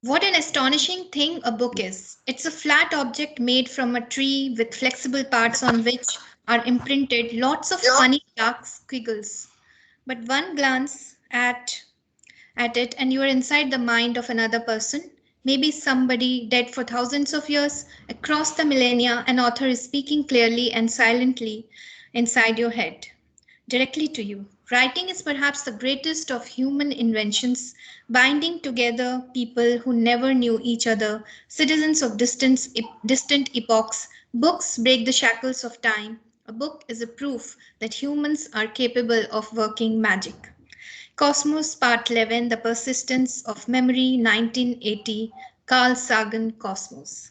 What an astonishing thing a book is. It's a flat object made from a tree with flexible parts on which are imprinted lots of funny dark squiggles. But one glance at it and you are inside the mind of another person. Maybe somebody dead for thousands of years. Across the millennia, an author is speaking clearly and silently inside your head, directly to you. Writing is perhaps the greatest of human inventions, binding together people who never knew each other, citizens of distant epochs. Books break the shackles of time. A book is a proof that humans are capable of working magic. Cosmos Part 11, The Persistence of Memory, 1980, Carl Sagan Cosmos.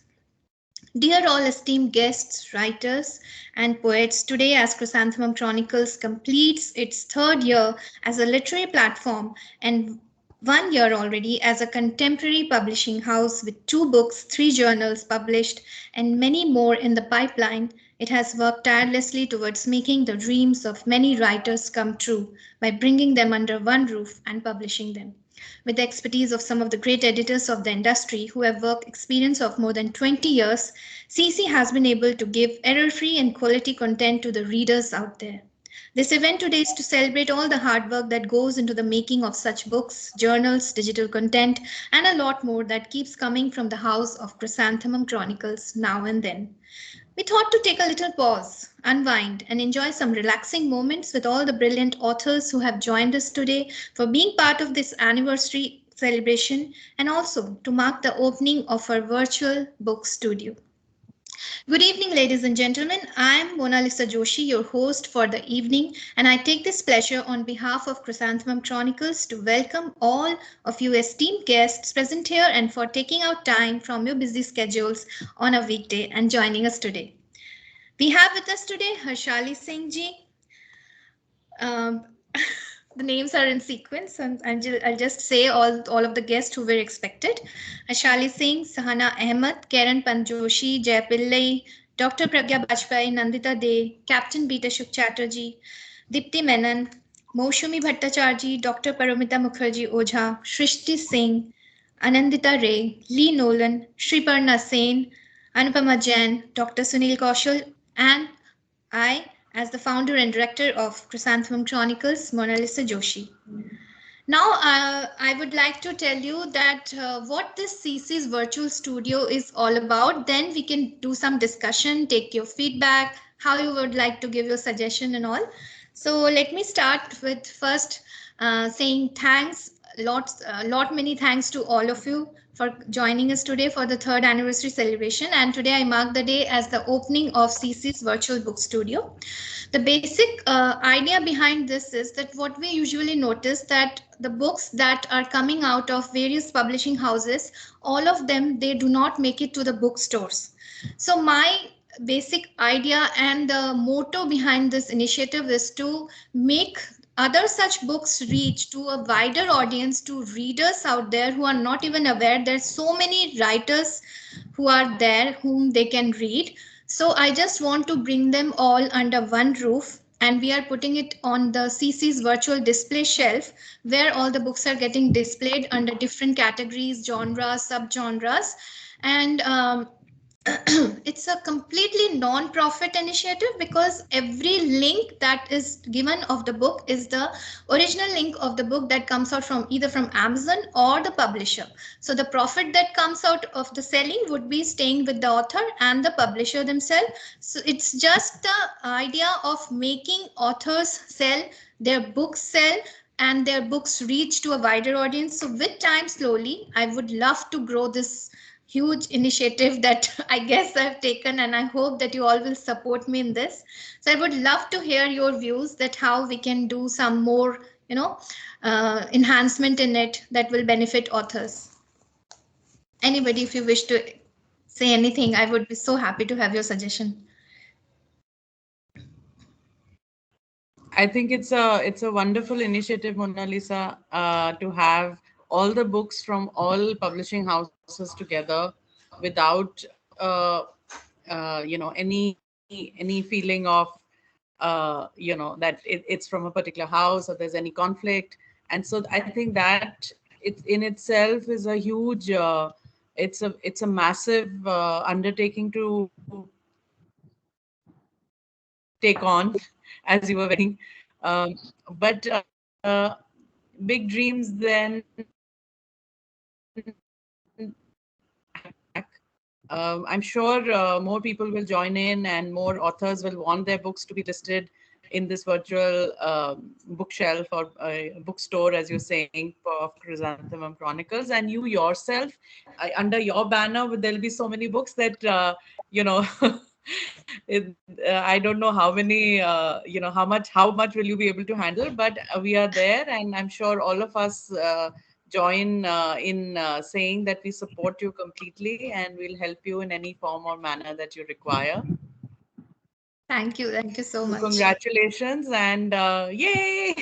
Dear all esteemed guests, writers, and poets, today as Chrysanthemum Chronicles completes its third year as a literary platform and 1 year already as a contemporary publishing house with 2 books, 3 journals published, and many more in the pipeline, it has worked tirelessly towards making the dreams of many writers come true by bringing them under one roof and publishing them. With the expertise of some of the great editors of the industry who have work experience of more than 20 years, CC has been able to give error-free and quality content to the readers out there. This event today is to celebrate all the hard work that goes into the making of such books, journals, digital content, and a lot more that keeps coming from the house of Chrysanthemum Chronicles now and then. We thought to take a little pause, unwind, and enjoy some relaxing moments with all the brilliant authors who have joined us today for being part of this anniversary celebration and also to mark the opening of our virtual book studio. Good evening, ladies and gentlemen. I'm Mona Lisa Joshi, your host for the evening, and I take this pleasure on behalf of Chrysanthemum Chronicles to welcome all of you esteemed guests present here and for taking out time from your busy schedules on a weekday and joining us today. We have with us today Harshali Singh ji. Um, the names are in sequence, and I'll just say all of the guests who were expected. Harshali Singh, Sahana Ahmed, Karen Panjoshi, Jay Pillai, Dr. Pragya Bajpai, Nandita De, Captain Beta Shuk Chatterjee, Dipti Menon, Moushumi Bhattacharjee, Dr. Paramita Mukherjee Ojha, Shrishti Singh, Anandita Ray, Lee Nolan, Shriparna Sen, Anupama Jain, Dr. Sunil Kaushal, and I, as the founder and director of Chrysanthemum Chronicles, Mona Lisa Joshi. Now, I would like to tell you that what this CC's virtual studio is all about. Then we can do some discussion, take your feedback, how you would like to give your suggestion and all. So let me start with first saying thanks, lot many thanks to all of you for joining us today for the third anniversary celebration. And today I mark the day as the opening of CC's virtual book studio. The basic idea behind this is that what we usually notice that the books that are coming out of various publishing houses, all of them, they do not make it to the bookstores. So my basic idea and the motto behind this initiative is to make other such books reach to a wider audience, to readers out there who are not even aware there's so many writers who are there whom they can read. So I just want to bring them all under one roof, and we are putting it on the CC's virtual display shelf where all the books are getting displayed under different categories, genres, subgenres. And it's a completely non-profit initiative because every link that is given of the book is the original link of the book that comes out from either from Amazon or the publisher. So the profit that comes out of the selling would be staying with the author and the publisher themselves. So it's just the idea of making authors sell, their books sell, and their books reach to a wider audience. So with time, slowly, I would love to grow this huge initiative that I guess I've taken, and I hope that you all will support me in this. So I would love to hear your views that how we can do some more, enhancement in it that will benefit authors. Anybody, if you wish to say anything, I would be so happy to have your suggestion. I think it's a wonderful initiative, Mona Lisa, to have all the books from all publishing houses together without any feeling of that it's from a particular house or there's any conflict. And so I think that it in itself is a huge it's a massive undertaking to take on, as you were very but big dreams then I'm sure more people will join in and more authors will want their books to be listed in this virtual bookshelf or bookstore, as you're saying, of Chrysanthemum Chronicles. And you yourself, under your banner, there'll be so many books that, you know, I don't know how many, how much will you be able to handle, but we are there. And I'm sure all of us join in saying that we support you completely and we'll help you in any form or manner that you require. Thank you so So much. congratulations and yay!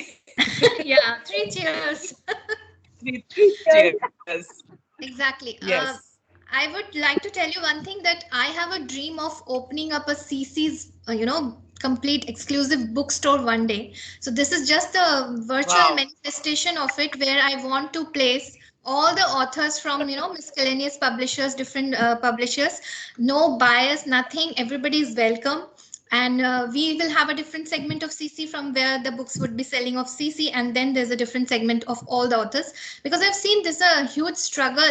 Yeah, three cheers. Three cheers. Exactly. Yes. I would like to tell you one thing that I have a dream of opening up a CC's, complete exclusive bookstore one day. So this is just a virtual Wow. manifestation of it where I want to place all the authors from, miscellaneous publishers, different publishers, no bias, nothing. Everybody is welcome. And we will have a different segment of CC from where the books would be selling of CC, and then there's a different segment of all the authors, because I've seen this a huge struggle,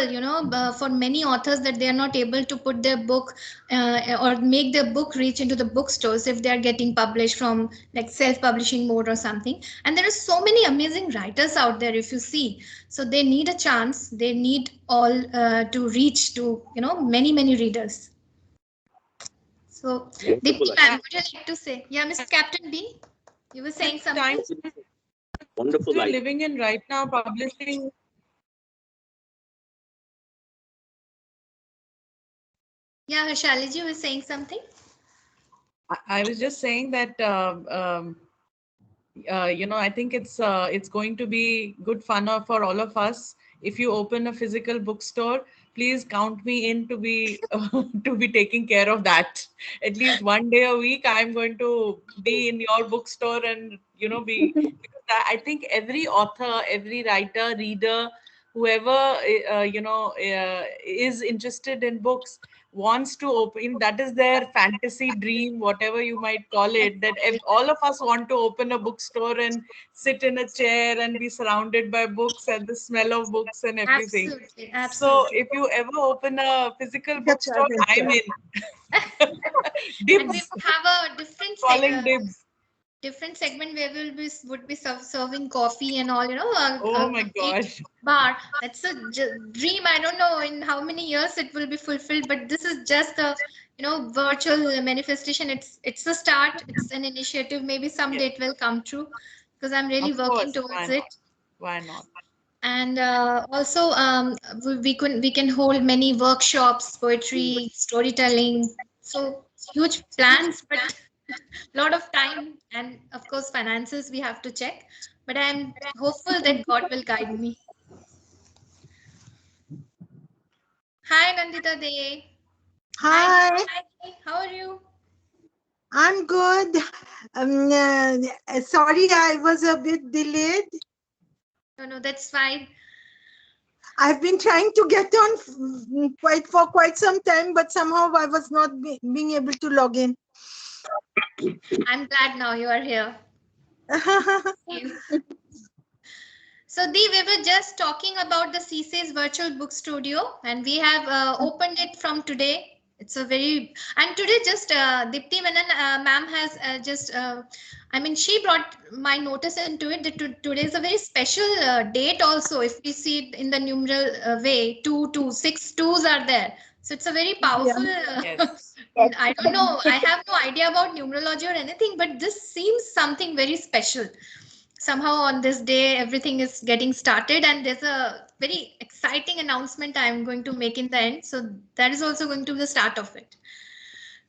for many authors, that they are not able to put their book or make their book reach into the bookstores if they are getting published from like self-publishing mode or something. And there are so many amazing writers out there, if you see. So they need a chance. They need all to reach to many readers. So, Wonderful, Dipti idea. ma'am, Yeah, would you like to say? Yeah, Mr. Captain B, you were saying the something? times Wonderful we're idea. living in right now, publishing. Yeah, Shalaji, you were saying something? I was just saying that I think it's going to be good fun for all of us. If you open a physical bookstore, please count me in to be to be taking care of that. At least one day a week, I'm going to be in your bookstore and be, because I think every author, every writer, reader, whoever is interested in books wants to open, that is their fantasy dream, whatever you might call it, that if Exactly. all of us want to open a bookstore and sit in a chair and be surrounded by books and the smell of books and everything. Absolutely, So absolutely. if you ever open a physical That's bookstore, I'm in. And we Dibs, would have a different calling dibs. different segment where we'll be would be serving coffee and all, Oh a my complete gosh. bar. That's a dream. I don't know in how many years it will be fulfilled, but this is just a virtual manifestation. It's a start. It's an initiative. Maybe Yeah, someday it will come true, because I'm really of working course. towards Why it. not? Why not? And also we can hold many workshops, poetry, storytelling. So huge plans, but lot of time, and of course finances we have to check, but I'm hopeful that God will guide me. Hi Nandita De. Hi Hi, Hi, how are you? I'm good. Sorry, I was a bit delayed. No, that's fine. I've been trying to get on quite some time, but somehow I was not being able to log in. I'm glad now you are here. You. So, Dee, we were just talking about the CC's virtual book studio, and we have opened it from today. It's a very, and today just Dipti Menon ma'am has I mean, she brought my notice into it that today is a very special date also. If we see it in the numeral way, six twos are there. So it's a very Yeah. powerful. Yes. I don't know. I have no idea about numerology or anything, but this seems something very special. Somehow on this day everything is getting started, and there's a very exciting announcement I'm going to make in the end, so that is also going to be the start of it.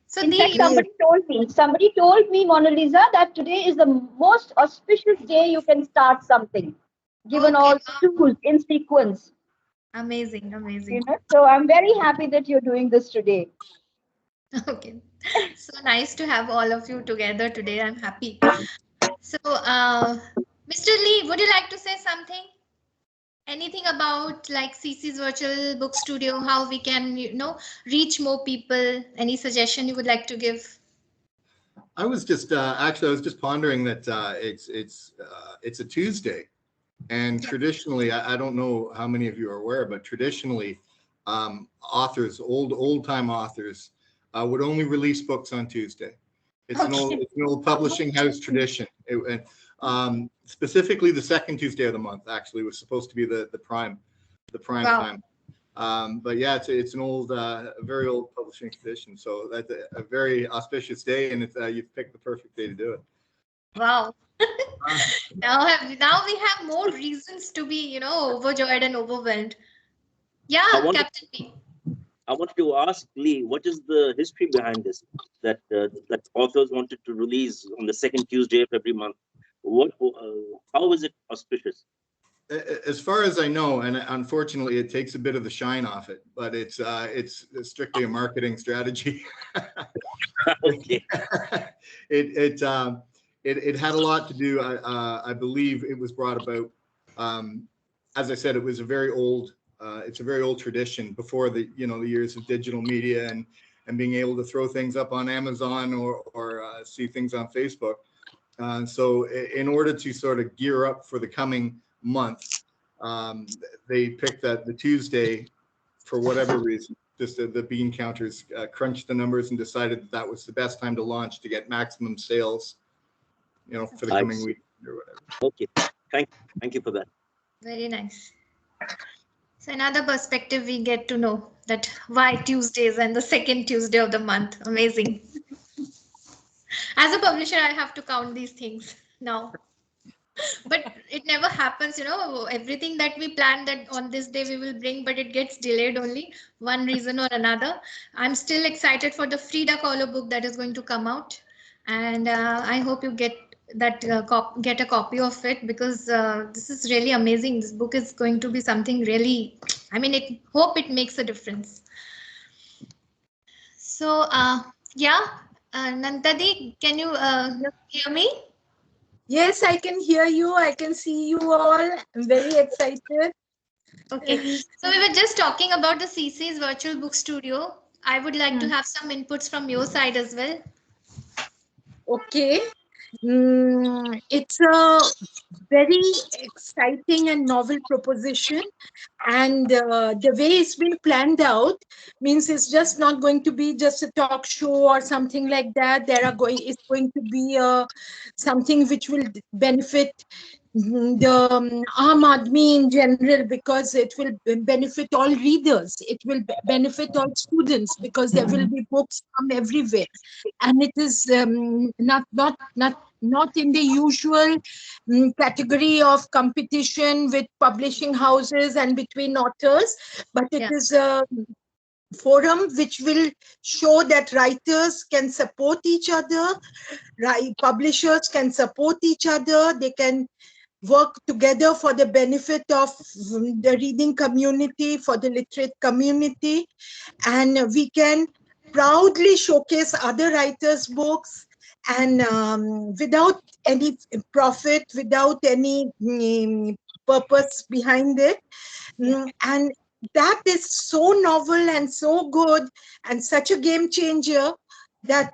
So In fact, the Great. somebody told me, Mona Lisa, that today is the most auspicious day you can start something, given okay, all the tools in sequence. amazing, amazing. So I'm very happy that you're doing this today. Okay, so nice to have all of you together today. I'm happy. So Mr. Lee, would you like to say something? anything about like CC's virtual book studio, how we can, reach more people? Any suggestion you would like to give? I was just actually I was just pondering that it's a Tuesday, and Yeah. traditionally I don't know how many of you are aware, but traditionally authors, old time authors, would only release books on Tuesday. Okay. It's an old publishing house tradition. Specifically, the second Tuesday of the month actually was supposed to be the prime Wow. time. But yeah, it's an old, very old publishing tradition. So that's a very auspicious day, and you've picked the perfect day to do it. Wow. Uh, Now we have more reasons to be, overjoyed and overwhelmed. I Yeah, wanted Captain P. I wanted to ask Lee, what is the history behind this? That authors wanted to release on the second Tuesday of every month. How is it auspicious? As far as I know, and unfortunately, it takes a bit of the shine off it, but it's strictly a marketing strategy. Okay. It had a lot to do. I believe it was brought about. As I said, it was a very old. It's a very old tradition before the years of digital media and being able to throw things up on Amazon or see things on Facebook. So in order to sort of gear up for the coming month, they picked the Tuesday for whatever reason. Just the bean counters crunched the numbers and decided that was the best time to launch to get maximum sales, for the I coming see. week or whatever. Okay. Thank you for that. Very nice. So another perspective we get to know that why Tuesdays and the second Tuesday of the month. Amazing. As a publisher, I have to count these things now. But it never happens, everything that we plan that on this day we will bring, but it gets delayed only one reason or another. I'm still excited for the Frida Kahlo book that is going to come out, and I hope you get that get a copy of it, because this is really amazing. This book is going to be something really, I mean, it hope it makes a difference. So yeah, Nandadi, can you hear me? Yes, I can hear you. I can see you all. I'm very excited. Okay, so we were just talking about the CC's virtual book studio. I would like to Hmm. have some inputs from your side as well. Okay. It's a very exciting and novel proposition, and the way it's been planned out means it's just not going to be just a talk show or something like that. It's going to be something which will benefit the Aam Aadmi in general, because it will benefit all readers. It will benefit all students, because there will be books from everywhere, and it is not in the usual category of competition with publishing houses and between authors, but it Yeah. is a forum which will show that writers can support each other, publishers can support each other, they can work together for the benefit of the reading community, for the literate community, and we can proudly showcase other writers' books, and without any profit, without any purpose behind it. And that is so novel and so good and such a game changer that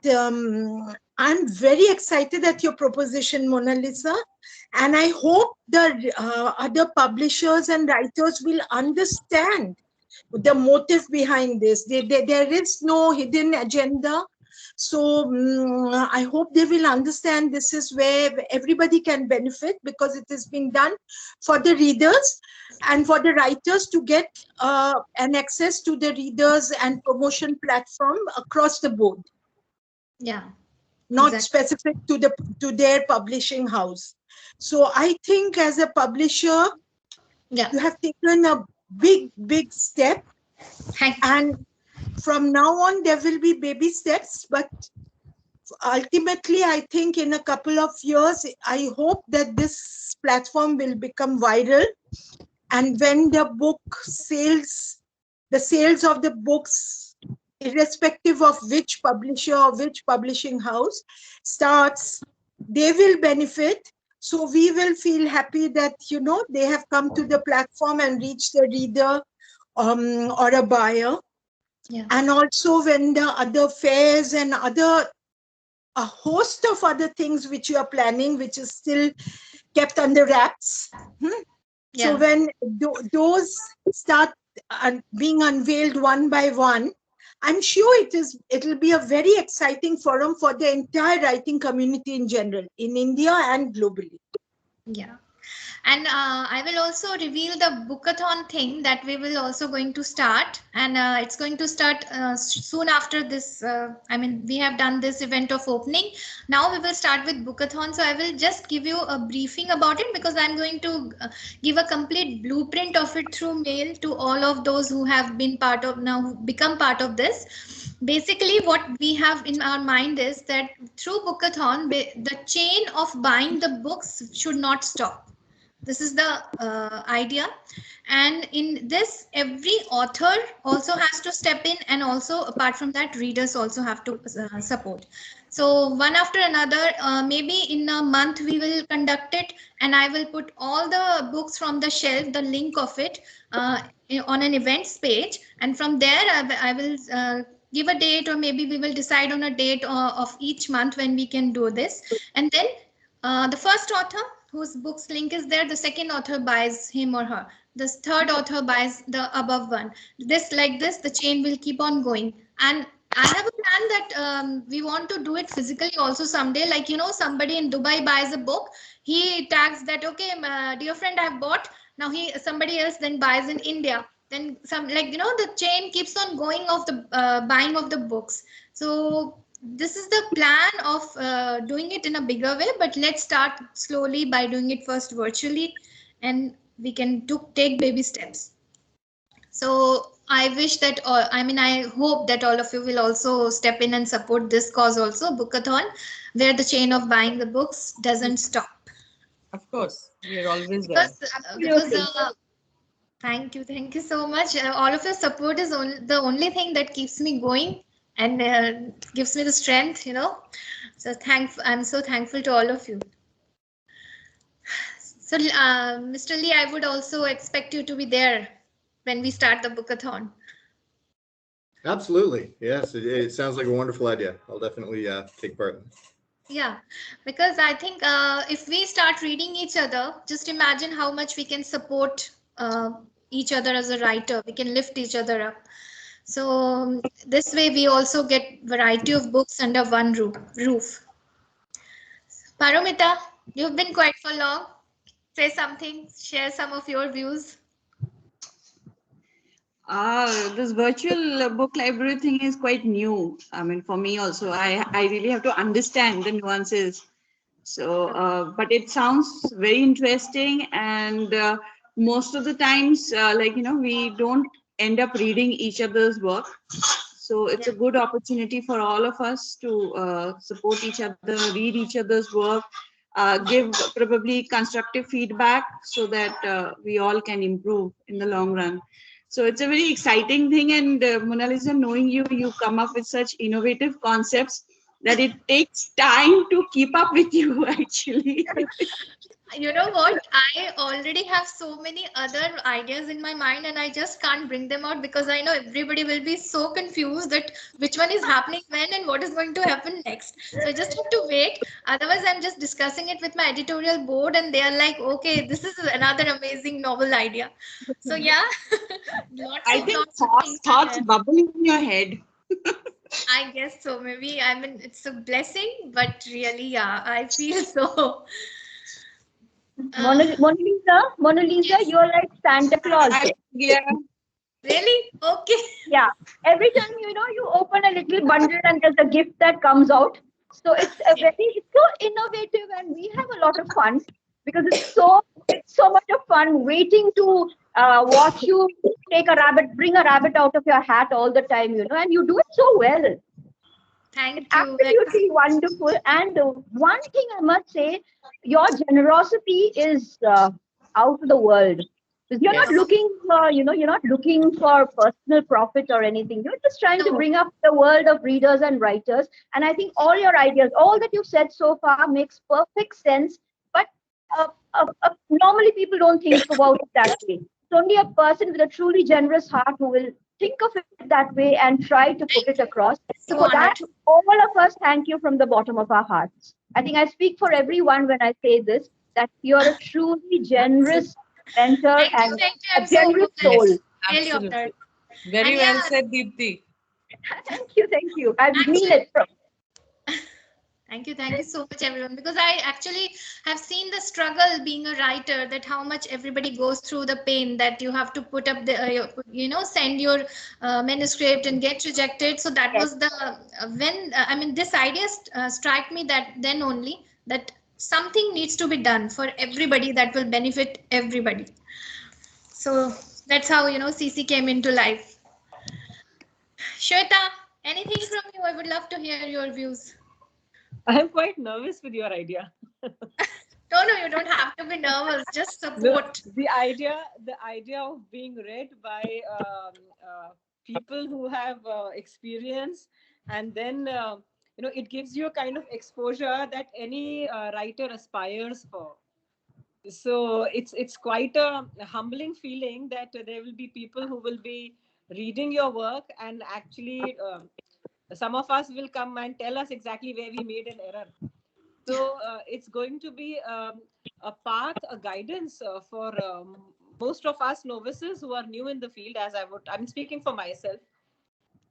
I'm very excited at your proposition, Mona Lisa. And I hope the other publishers and writers will understand the motive behind this. There is no hidden agenda. So I hope they will understand this is where everybody can benefit, because it is being done for the readers and for the writers to get an access to the readers and promotion platform across the board, Yeah, not exactly. specific to their publishing house. So I think as a publisher, Yeah. you have taken a big step, Thank you. and from now on there will be baby steps, but ultimately I think in a couple of years I hope that this platform will become viral, and when the sales of the books, irrespective of which publisher or which publishing house starts, they will benefit. So we will feel happy that, they have come to the platform and reached the reader or a buyer. Yeah. And also when the other fairs and a host of other things which you are planning, which is still kept under wraps. So Yeah. when those start being unveiled one by one, I'm sure it'll be a very exciting forum for the entire writing community in general, in India and globally. Yeah. And I will also reveal the bookathon thing that we will also going to start, and it's going to start soon after this. I mean, we have done this event of opening. Now we will start with bookathon. So I will just give you a briefing about it, because I'm going to give a complete blueprint of it through mail to all of those who have been part of now, who become part of this. Basically, what we have in our mind is that through bookathon, the chain of buying the books should not stop. This is the idea. And in this, every author also has to step in, and also apart from that, readers also have to support. So one after another, maybe in a month we will conduct it, and I will put all the books from the shelf, the link of it, on an events page, and from there I will give a date, or maybe we will decide on a date of each month when we can do this. And then the first author whose book's link is there, the second author buys him or her. The third author buys the above one. This, like this, the chain will keep on going. And I have a plan that we want to do it physically also someday. Like, somebody in Dubai buys a book, he tags that, okay, dear friend, I've bought. Now somebody else then buys in India. Then some, like, the chain keeps on going of the buying of the books. So this is the plan of doing it in a bigger way, but let's start slowly by doing it first virtually, and we can take baby steps. So I wish that, I hope that all of you will also step in and support this cause also, Bookathon, where the chain of buying the books doesn't stop. Of course, we are always there. Absolutely. Thank you so much. All of your support is the only thing that keeps me going, and gives me the strength. So I'm so thankful to all of you. So, Mr. Lee, I would also expect you to be there when we start the bookathon. Absolutely. Yes, it sounds like a wonderful idea. I'll definitely take part in it. Yeah, because I think if we start reading each other, just imagine how much we can support each other as a writer. We can lift each other up. So this way we also get variety of books under one roof. Paromita, you've been quiet for long. Say something, share some of your views. This virtual book library thing is quite new. I mean, for me also, I really have to understand the nuances. So, but it sounds very interesting, and most of the times, we don't end up reading each other's work. So it's a good opportunity for all of us to support each other, read each other's work, give probably constructive feedback so that we all can improve in the long run. So it's a very exciting thing. And Mona Lisa, knowing you come up with such innovative concepts that it takes time to keep up with you, actually. You know what? I already have so many other ideas in my mind, and I just can't bring them out because I know everybody will be so confused that which one is happening when and what is going to happen next. So I just have to wait. Otherwise, I'm just discussing it with my editorial board, and they are like, okay, this is another amazing novel idea. So yeah, lots I of think lots of things are thoughts there. bubble in your head. I guess so. Maybe, I mean, it's a blessing, but really, yeah, I feel so. Uh, Mona Lisa, yes, you're like Santa Claus. Yeah. really? Okay. Yeah. Every time you open a little bundle and there's a gift that comes out. So it's so innovative, and we have a lot of fun because it's so much of fun waiting to watch you bring a rabbit out of your hat all the time, and you do it so well. It's Thank you. absolutely wonderful. And one thing I must say, your generosity is out of the world. Because you're not Yes. looking for, you're not looking for personal profit or anything. You're just trying to No, bring up the world of readers and writers. And I think all your ideas, all that you've said so far makes perfect sense. But normally people don't think about it that way. It's only a person with a truly generous heart who will think of it that way and try to put it across. So So for that, honored. all of us thank you from the bottom of our hearts. I think I speak for everyone when I say this, that you're a truly generous mentor Thank you, and thank you. a I'm so generous honored. soul. Yes, Really honored. absolutely. Very And well yeah, said, Deepthi. Thank you, thank you. I mean actually, it from thank you so much, everyone. Because I actually have seen the struggle being a writer, that how much everybody goes through the pain that you have to put up the, send your manuscript and get rejected. So that yes. was the when I mean this idea struck me that then only that something needs to be done for everybody that will benefit everybody. So that's how CC came into life. Shweta, anything from you? I would love to hear your views. I'm quite nervous with your idea. No, no, you don't have to be nervous. Just No, support. the idea of being read by people who have experience, and then it gives you a kind of exposure that any writer aspires for. So it's quite a humbling feeling that there will be people who will be reading your work, and actually some of us will come and tell us exactly where we made an error. So it's going to be a path, a guidance for most of us novices who are new in the field. I'm speaking for myself.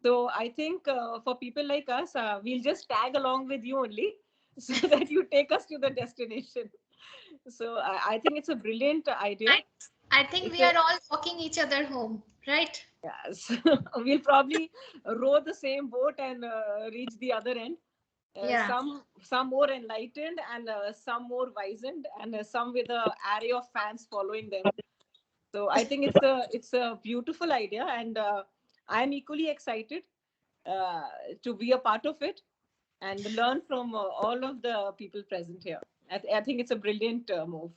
So I think for people like us, we'll just tag along with you only, so that you take us to the destination. So I think it's a brilliant idea. I, I think It's we a, are all walking each other home, right? yes. We'll probably row the same boat and reach the other end. Yeah. Some more enlightened, and some more wizened, and some with a array of fans following them. So I think it's a beautiful idea, and I'm equally excited uh, to be a part of it and learn from all of the people present here. I think it's a brilliant move.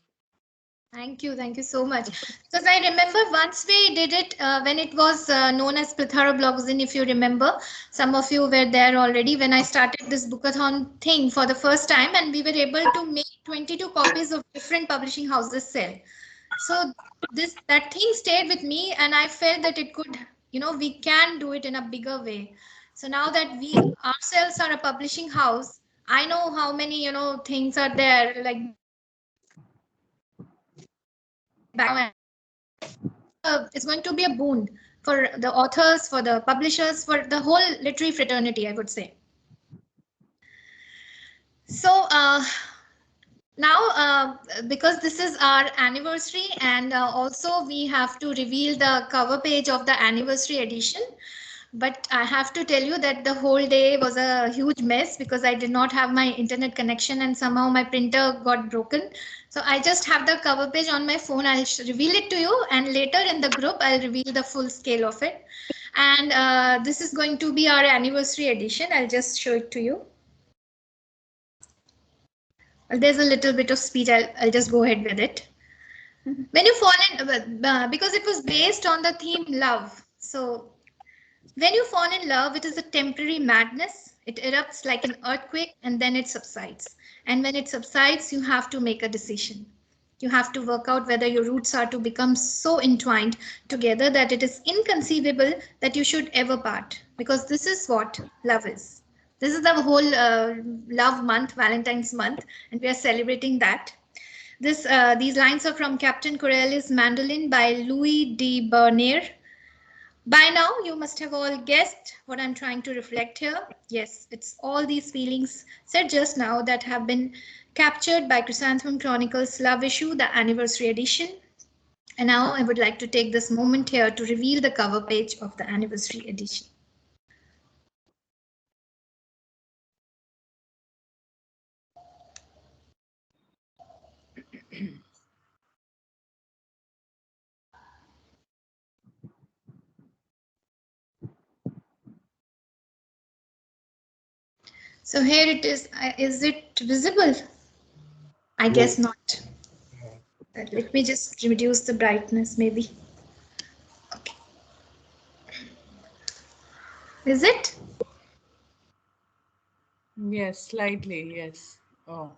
Thank you so much. Because I remember once we did it when it was known as Plethora Blogzine, if you remember. Some of you were there already when I started this bookathon thing for the first time, and we were able to make 22 copies of different publishing houses sell. So that thing stayed with me, and I felt that it could, we can do it in a bigger way. So now that we ourselves are a publishing house, I know how many, things are there, like it's going to be a boon for the authors, for the publishers, for the whole literary fraternity, I would say. So now, because this is our anniversary, and also we have to reveal the cover page of the anniversary edition. But I have to tell you that the whole day was a huge mess because I did not have my internet connection, and somehow my printer got broken. So I just have the cover page on my phone. I'll reveal it to you, and later in the group, I'll reveal the full scale of it. And this is going to be our anniversary edition. I'll just show it to you. Well, there's a little bit of speech. I'll just go ahead with it. When you fall in, because it was based on the theme love. So when you fall in love, it is a temporary madness. It erupts like an earthquake and then it subsides. And when it subsides, you have to make a decision. You have to work out whether your roots are to become so entwined together that it is inconceivable that you should ever part. Because this is what love is. This is the whole love month, Valentine's month, and we are celebrating that. These lines are from Captain Corelli's Mandolin by Louis de Bernier. By now, you must have all guessed what I'm trying to reflect here. Yes, it's all these feelings said just now that have been captured by Chrysanthemum Chronicles Love Issue, the anniversary edition. And now I would like to take this moment here to reveal the cover page of the anniversary edition. So here it is. Is it visible? I guess not. Let me just reduce the brightness maybe. Okay. Is it? Yes, slightly. Yes. Oh.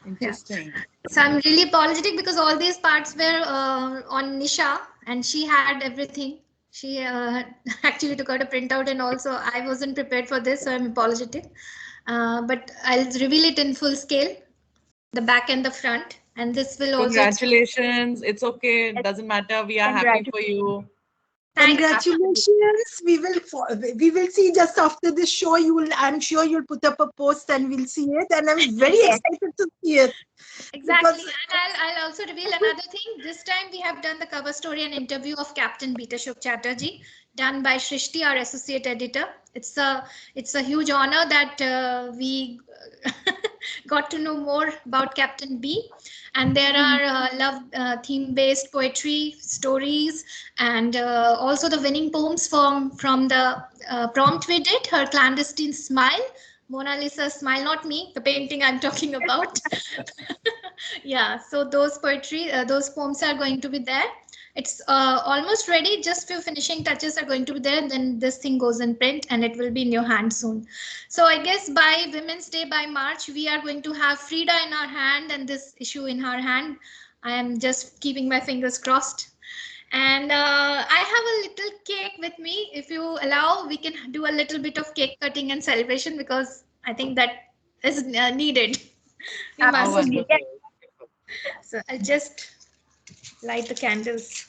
Interesting. So I'm really apologetic because all these parts were on Nisha and she had everything. She actually took out a printout and also I wasn't prepared for this, so I'm apologetic. But I'll reveal it in full scale, the back and the front, and this will also. Congratulations. It's okay. It doesn't matter. We are happy for you. Thank you. Congratulations. We will see just after this show. I'm sure you'll put up a post and we'll see it. And I'm very excited to see it. Exactly. Because- And I'll also reveal another thing. This time we have done the cover story and interview of Captain Beatashok Chatterjee, done by Shrishti, our associate editor. It's a huge honor that we got to know more about Captain B. And there are love theme-based poetry stories, and also the winning poems from the prompt we did, Her Clandestine Smile, Mona Lisa's Smile, not me, the painting I'm talking about. Yeah, so those those poems are going to be there. It's almost ready, just few finishing touches are going to be there, then this thing goes in print and it will be in your hand soon. So I guess by Women's Day, by March, we are going to have Frida in our hand and this issue in our hand. I am just keeping my fingers crossed. And I have a little cake with me. If you allow, we can do a little bit of cake cutting and celebration because I think that is needed. We Oh, must. wonderful. So I'll just light the candles.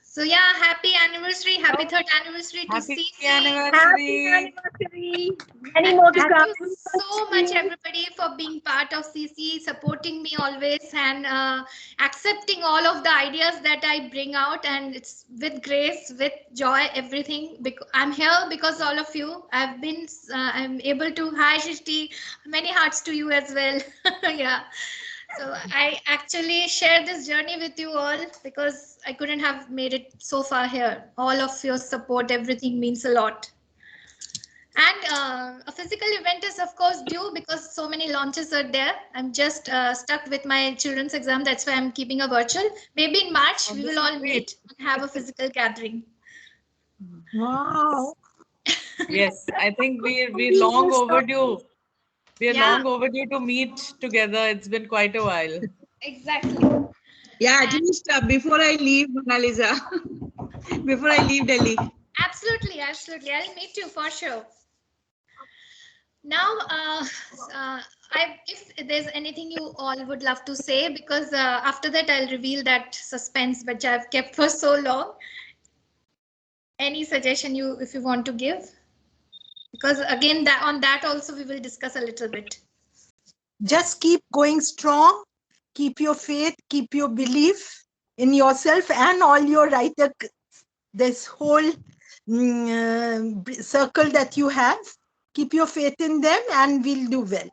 So yeah, happy anniversary, happy third anniversary to Happy CC. anniversary. Anniversary. Many more to Thank come. you so much, everybody, for being part of CC, supporting me always, and accepting all of the ideas that I bring out. And it's with grace, with joy, everything. I'm here because all of you. I'm able to. Hi, Shishti. Many hearts to you as well. Yeah. So I actually share this journey with you all because I couldn't have made it so far here. All of your support, everything means a lot. And a physical event is of course due because so many launches are there. I'm just stuck with my children's exam. That's why I'm keeping a virtual. Maybe in March we will all meet and have a physical gathering. Wow. Yes, I think we're long overdue. We're Yeah. long overdue to meet together. It's been quite a while. Exactly. Yeah, at least before I leave, Mona Lisa, before I leave Delhi. Absolutely, absolutely. I'll meet you for sure. Now, if there's anything you all would love to say, because after that I'll reveal that suspense which I've kept for so long. Any suggestion if you want to give? Because again, that on that also we will discuss a little bit. Just keep going strong. Keep your faith. Keep your belief in yourself and all your writer. This whole circle that you have. Keep your faith in them, and we'll do well.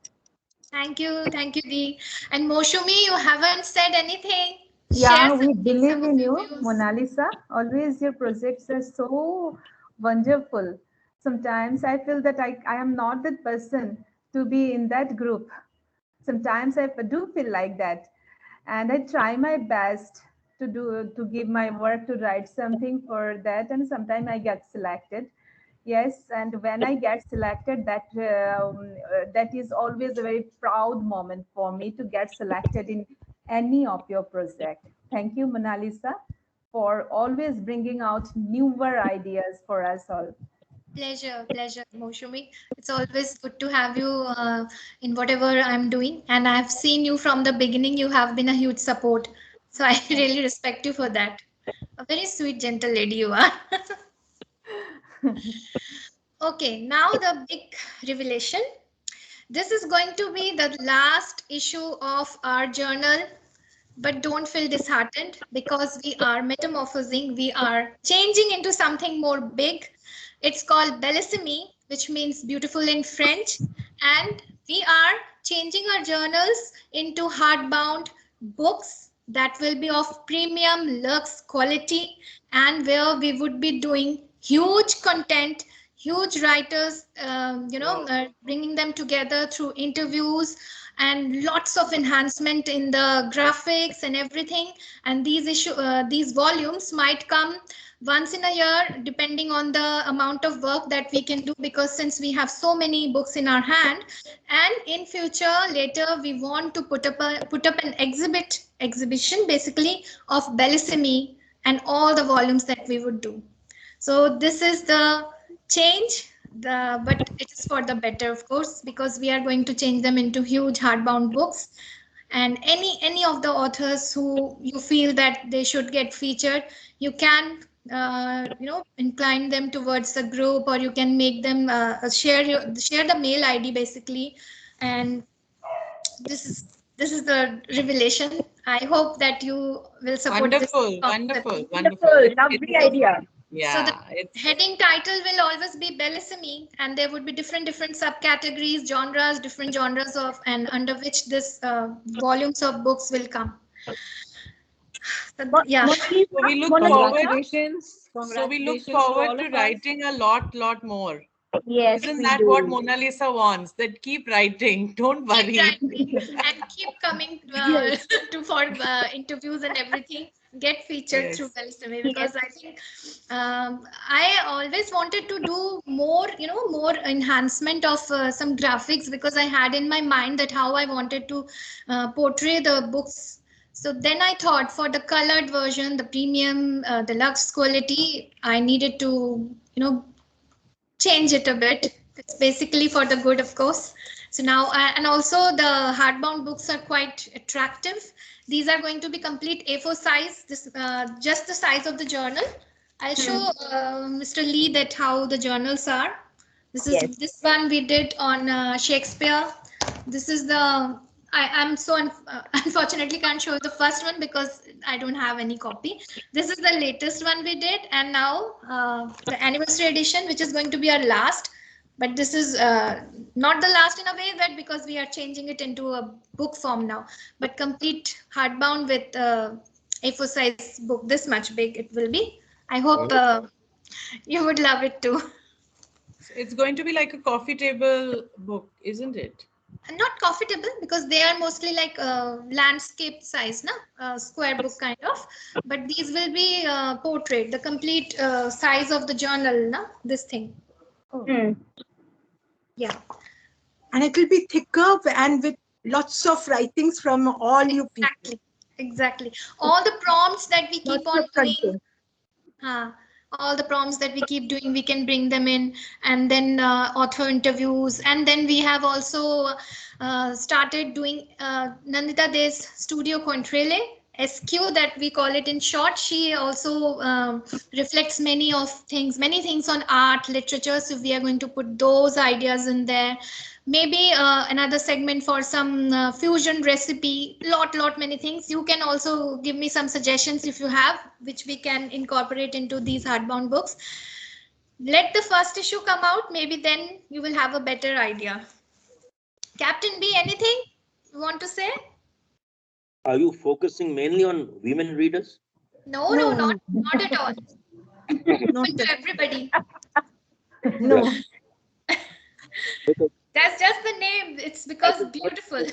Thank you, Dee. And Moshumi, you haven't said anything. Yeah, Share we something, believe some of in your you, views. Mona Lisa. Always your projects are so wonderful. Sometimes I feel that I am not that person to be in that group. Sometimes I do feel like that. And I try my best to give my work to write something for that. And sometimes I get selected. Yes, and when I get selected, that is always a very proud moment for me to get selected in any of your project. Thank you, Mona Lisa, for always bringing out newer ideas for us all. Pleasure, Moshumi. It's always good to have you in whatever I'm doing. And I've seen you from the beginning. You have been a huge support. So I really respect you for that. A very sweet, gentle lady you are. Okay, now the big revelation. This is going to be the last issue of our journal, but don't feel disheartened because we are metamorphosing, we are changing into something more big. It's called Bellissime, which means beautiful in French, and we are changing our journals into hardbound books that will be of premium luxe quality, and where we would be doing huge content, huge writers, bringing them together through interviews and lots of enhancement in the graphics and everything. And these volumes might come once in a year, depending on the amount of work that we can do, because since we have so many books in our hand. And in future, later, we want to put up an exhibition basically of Bellissimi and all the volumes that we would do. So this is the change, but it is for the better, of course, because we are going to change them into huge hardbound books. And any of the authors who you feel that they should get featured, you can incline them towards the group, or you can make them share the mail ID basically. And this is the revelation. I hope that you will support this Wonderful, concept. wonderful, Wonderful, wonderful. lovely idea. So the Yeah, it's heading title will always be Bellissimi, and there would be different subcategories, different genres of, and under which this volumes of books will come. So, yeah. Mona so we look Mona forward. Congratulations. So we look Congratulations to forward all to of us. writing a lot more. Yes, Isn't we that do. what Mona Lisa wants? That keep writing, don't Keep worry. writing and keep coming Yes. for interviews and everything. Get featured through Yes. Bellissimi, Yes. because I think I always wanted to do more, more enhancement of some graphics, because I had in my mind that how I wanted to portray the books. So then I thought, for the colored version, the premium, the luxe quality, I needed to, change it a bit. It's basically for the good, of course. So now, and also the hardbound books are quite attractive. These are going to be complete A4 size, this just the size of the journal. I'll show Mr. Lee that how the journals are. Yes. This one we did on Shakespeare. This is the I'm so unfortunately can't show the first one because I don't have any copy. This is the latest one we did, and now the anniversary edition, which is going to be our last. But this is not the last in a way, that because we are changing it into a book form now, but complete hardbound with A4 size book. This much big it will be. I hope you would love it too. It's going to be like a coffee table book, isn't it? Not comfortable, because they are mostly like landscape size, square book kind of. But these will be portrait, the complete size of the journal, this thing. Hmm. Yeah. And it will be thicker and with lots of writings from all you people. Exactly. All the prompts that we keep Lots on of doing. content. All the prompts that we keep doing, we can bring them in, and then author interviews. And then we have also started doing Nandita De's Studio Contrale, SQ that we call it in short. She also reflects many things on art, literature. So we are going to put those ideas in there. Maybe another segment for some fusion recipe, lot many things. You can also give me some suggestions if you have, which we can incorporate into these hardbound books. Let the first issue come out, maybe then you will have a better idea. Captain B, anything you want to say? Are you focusing mainly on women readers? No, No, not at all. not Open to everybody. no. Because That's just the name. It's I because just got beautiful. I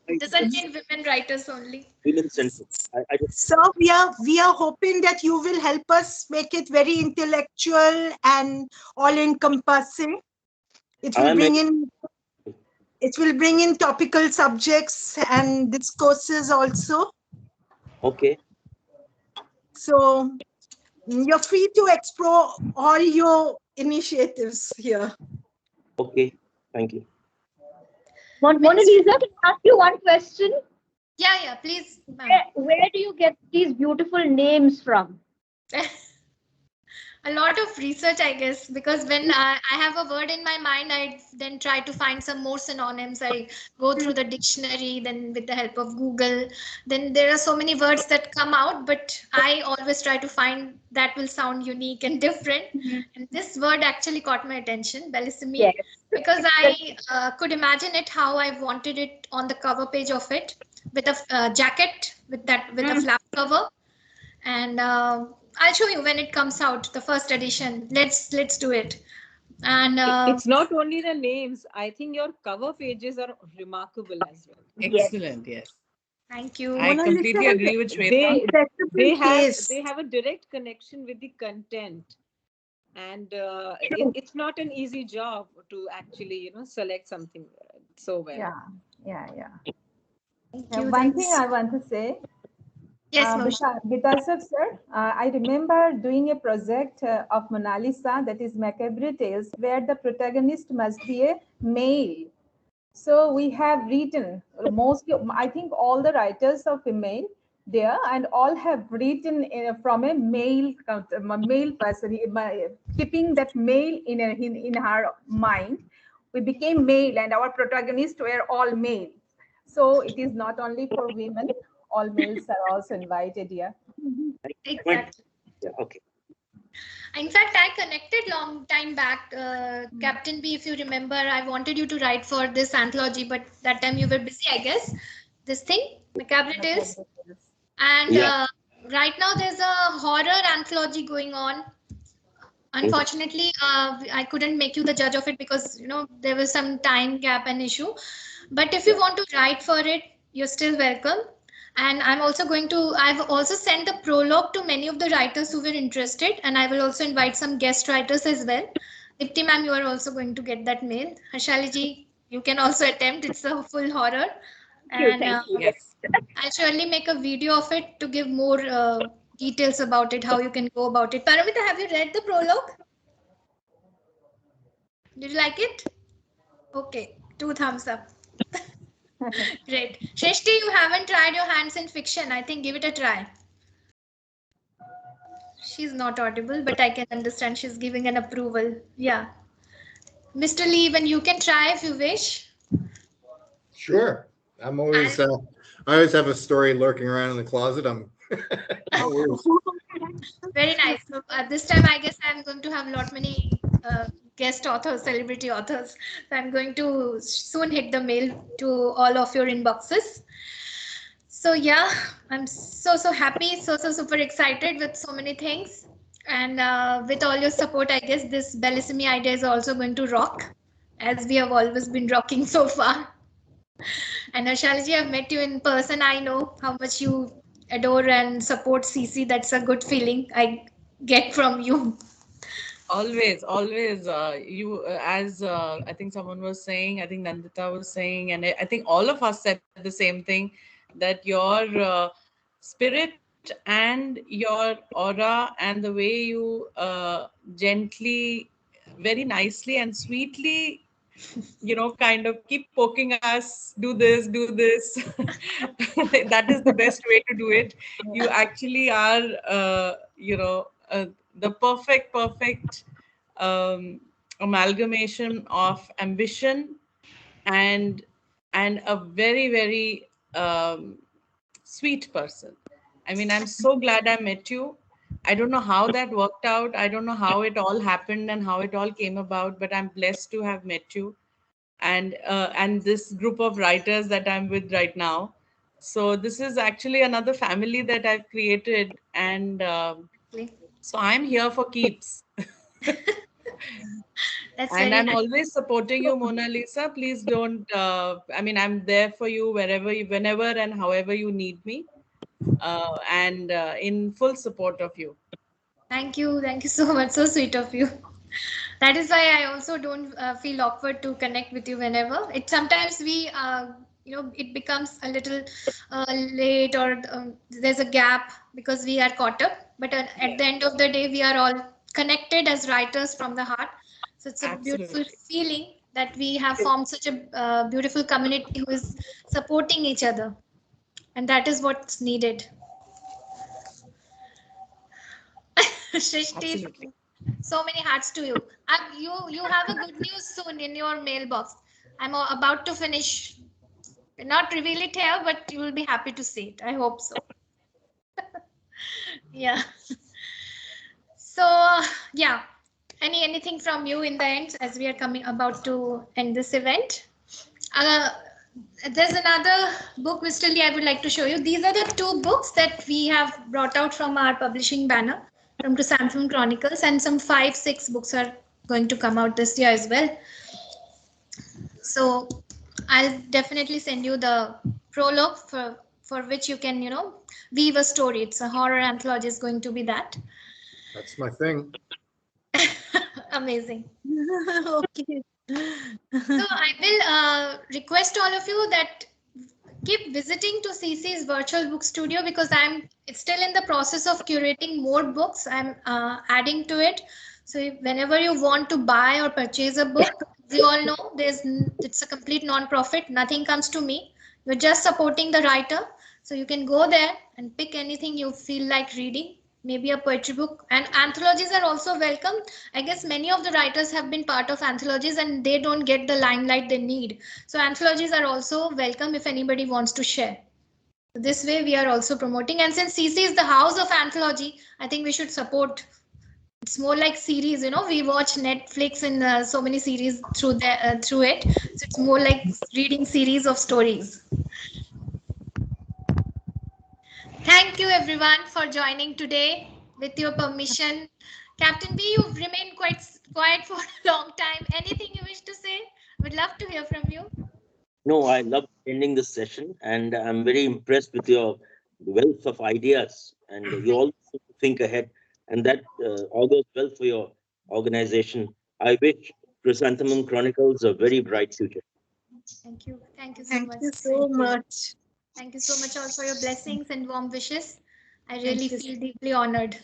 It doesn't mean women writers only. women centric. I just So we are hoping that you will help us make it very intellectual and all encompassing. It will I'm bring in topical subjects and discourses also. okay. So you're free to explore all your initiatives here. Okay. Thank you. Mona Lisa, can I ask you one question? Yeah, please, ma'am. Where do you get these beautiful names from? A lot of research, I guess, because when I have a word in my mind, I then try to find some more synonyms. I go through the dictionary, then with the help of Google. Then there are so many words that come out, but I always try to find that will sound unique and different. And this word actually caught my attention, Bellissimi, Yes. because I could imagine it how I wanted it on the cover page of it, with a jacket with a flap cover, and I'll show you when it comes out, the first edition. Let's do it. And It's not only the names. I think your cover pages are remarkable as well. Excellent. Yes. thank you. I Mona completely Lisa agree with has Shweta. They have a direct connection with the content, and it's not an easy job to actually select something so well. Yeah. Thank you. One thing Thanks. I want to say, Yes, Moshi. Bitasov sir, I remember doing a project of Mona Lisa, that is Macabre Tales, where the protagonist must be a male. So we have written mostly, I think all the writers are female there, and all have written from a male person, keeping that male in her mind. We became male, and our protagonists were all male. So it is not only for women; all males are also invited here. Exactly. Yeah, okay. In fact, I connected long time back, Captain B. If you remember, I wanted you to write for this anthology, but that time you were busy, I guess. This thing, Macabre Tales, and Yeah. right now there's a horror anthology going on. Unfortunately, I couldn't make you the judge of it because there was some time gap and issue. But if you want to write for it, you're still welcome. And I've also sent the prologue to many of the writers who were interested, and I will also invite some guest writers as well. Dipti ma'am, you are also going to get that mail. Harshali ji, you can also attempt. It's a full horror, and Thank you. Yes. I'll surely make a video of it to give more details about it, how you can go about it. Paramita, have you read the prologue? Did you like it? Okay, 2 thumbs up. Great. Shrishti, you haven't tried your hands in fiction. I think give it a try. She's not audible, but I can understand she's giving an approval. Yeah. Mr. Lee, even you can try if you wish. Sure. I'm always, I always have a story lurking around in the closet. No worries. Very nice. So this time, I guess I'm going to have a lot many guest authors, celebrity authors. So I'm going to soon hit the mail to all of your inboxes. So yeah, I'm so happy, so super excited with so many things, and with all your support, I guess this Bellissimi idea is also going to rock, as we have always been rocking so far. And Shalji, I've met you in person. I know how much you adore and support CC. That's a good feeling I get from you. Always, always. You, as I think someone was saying, I think Nandita was saying, and I think all of us said the same thing, that your spirit and your aura and the way you gently, very nicely and sweetly, kind of keep poking us, do this. That is the best way to do it. You actually are, the perfect amalgamation of ambition and a very sweet person. I mean, I'm so glad I met you. I don't know how that worked out. I don't know how it all happened and how it all came about, but I'm blessed to have met you and this group of writers that I'm with right now. So this is actually another family that I've created, and so I'm here for keeps. That's And very I'm nice. always supporting you, Mona Lisa. Please don't. I mean, I'm there for you whenever, and however you need me, and in full support of you. Thank you so much. So sweet of you. That is why I also don't feel awkward to connect with you whenever. It sometimes it becomes a little late, or there's a gap because we are caught up. But at the end of the day, we are all connected as writers from the heart. So it's a beautiful Absolutely. feeling that we have formed such a beautiful community who is supporting each other, and that is what's needed. Shrishti, Absolutely. so many hearts to you. You have a good news soon in your mailbox. I'm about to finish. Not reveal it here, but you will be happy to see it. I hope so. Yeah. So yeah. Anything from you in the end as we are coming about to end this event? Uh, there's another book, Mr. Lee, I would like to show you. These are the two books that we have brought out from our publishing banner from Chrysanthemum Chronicles, and some 5-6 books are going to come out this year as well. So I'll definitely send you the prologue for which you can, weave a story. It's a horror anthology is going to be that. That's my thing. Amazing. Okay. So I will request all of you that keep visiting to CC's virtual book studio, because I'm still in the process of curating more books. I'm adding to it. So whenever you want to buy or purchase a book, you all know it's a complete non-profit. Nothing comes to me. You're just supporting the writer. So you can go there and pick anything you feel like reading, maybe a poetry book. And anthologies are also welcome. I guess many of the writers have been part of anthologies and they don't get the limelight they need. So anthologies are also welcome if anybody wants to share. This way we are also promoting. And since CC is the house of anthology, I think we should support. It's more like series, we watch Netflix and so many series through it. So it's more like reading series of stories. Thank you everyone for joining today. With your permission, Captain B, you've remained quite quiet for a long time. Anything you wish to say? Would love to hear from you. No, I love ending this session, and I'm very impressed with your wealth of ideas, and you always think ahead, and that all goes well for your organization. I wish Chrysanthemum Chronicles a very bright future. Thank you. Thank you so Thank much. you so much. Thank you so much all for your blessings and warm wishes. I Thank really you. feel deeply honored.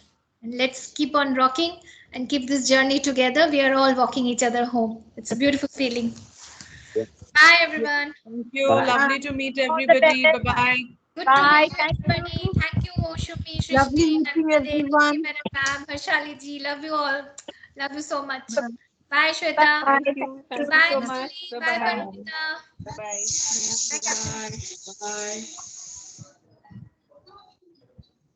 And let's keep on rocking and keep this journey together. We are all walking each other home. It's a beautiful feeling. Yeah. Bye, everyone. Thank you. Bye. Lovely to meet All the everybody. best. Bye-bye. Good to Bye. meet you, Thank everybody. you. Thank you, Shumi, Lovely Shrishti, meeting Narmade, everyone. Madam Ma'am, Harshali ji. Love you all. Love you so much. Bye. Bye, Bye. Shweta. Thank Thank you. you. Thank you Bye, so Mr. much. Lee. Bye, Bye-bye. Paramita. Bye-bye. Bye, Captain. Bye. Bye.